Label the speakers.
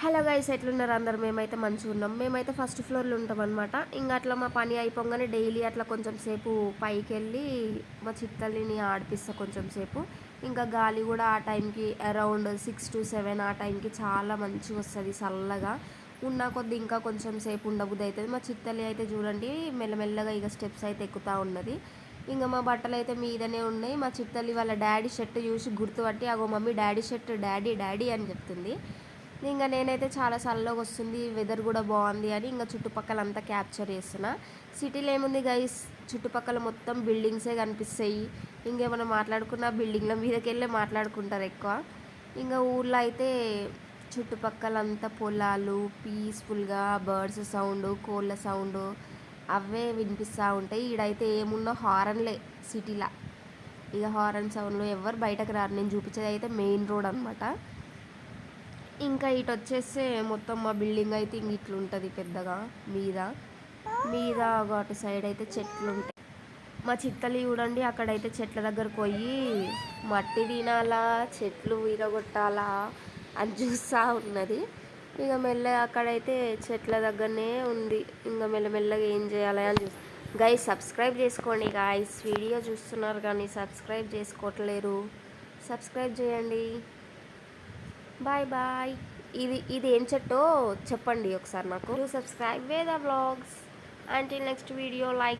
Speaker 1: Hello guys, ఎట్లున్నారు అందరు? మేమైతే మంచిగా ఉన్నాం. మేమైతే ఫస్ట్ ఫ్లోర్లో ఉంటాం అనమాట. ఇంకా అట్లా మా పని అయిపోగానే డైలీ అట్లా కొంచెం సేపు పైకి వెళ్ళి మా చిత్తల్లిని ఆడిపిస్తా కొంచెం సేపు. ఇంకా గాలి కూడా ఆ టైంకి అరౌండ్ 6 to 7 ఆ టైంకి చాలా మంచిగా వస్తుంది చల్లగా. ఉన్న కొద్ది ఇంకా కొంచెం సేపు ఉండబుద్ధి అవుతుంది. మా చిత్తల్లి అయితే చూడండి మెల్లమెల్లగా ఇక స్టెప్స్ అయితే ఎక్కుతూ ఉన్నది. ఇంకా మా బట్టలు అయితే మీదనే ఉన్నాయి. మా చిత్తల్లి వాళ్ళ డాడీ షర్ట్ చూసి గుర్తుపట్టి అగో mummy daddy shirt daddy daddy అని చెప్తుంది. ఇంకా నేనైతే చాలా చల్లగా వస్తుంది, వెదర్ కూడా బాగుంది అని ఇంకా చుట్టుపక్కల అంతా క్యాప్చర్ చేస్తున్నా. సిటీలో ఏముంది గైస్, చుట్టుపక్కల మొత్తం బిల్డింగ్సే కనిపిస్తాయి. ఇంకేమైనా మాట్లాడుకున్న బిల్డింగ్ల మీదకి వెళ్ళే మాట్లాడుకుంటారు ఎక్కువ. ఇంకా ఊర్లో అయితే చుట్టుపక్కల అంతా పొలాలు, పీస్ఫుల్గా బర్డ్స్ సౌండ్, కోళ్ళ సౌండ్ అవే వినిపిస్తూ ఉంటాయి. ఈడైతే ఏమున్నా హారన్లే సిటీలో. ఇక హారన్ సౌండ్లో ఎవరు బయటకు రారు. నేను చూపించేది అయితే మెయిన్ రోడ్ అనమాట. ఇంకా ఇటు వచ్చేస్తే మొత్తం మా బిల్డింగ్ అయితే ఇంక ఇట్లుంటుంది పెద్దగా. మీద మీద అటు సైడ్ అయితే చెట్లు ఉంటాయి. మా చిత్తలి చూడండి అక్కడైతే చెట్ల దగ్గరకు పోయి మట్టి తినాలా, చెట్లు విరగొట్టాలా అని చూస్తూ ఉన్నది. ఇక మెల్లగా అక్కడైతే చెట్ల దగ్గరనే ఉంది. ఇంకా మెల్లమెల్లగా ఏం చేయాలి అని చూసి గైస్ సబ్స్క్రైబ్ చేసుకోండి. గైస్ వీడియో చూస్తున్నారు కానీ సబ్స్క్రైబ్ చేసుకోవట్లేరు. సబ్స్క్రైబ్ చేయండి. Bye bye. ఇది ఏం చెట్టో చెప్పండి ఒకసారి నాకు. Subscribe Veda vlogs. Until next video like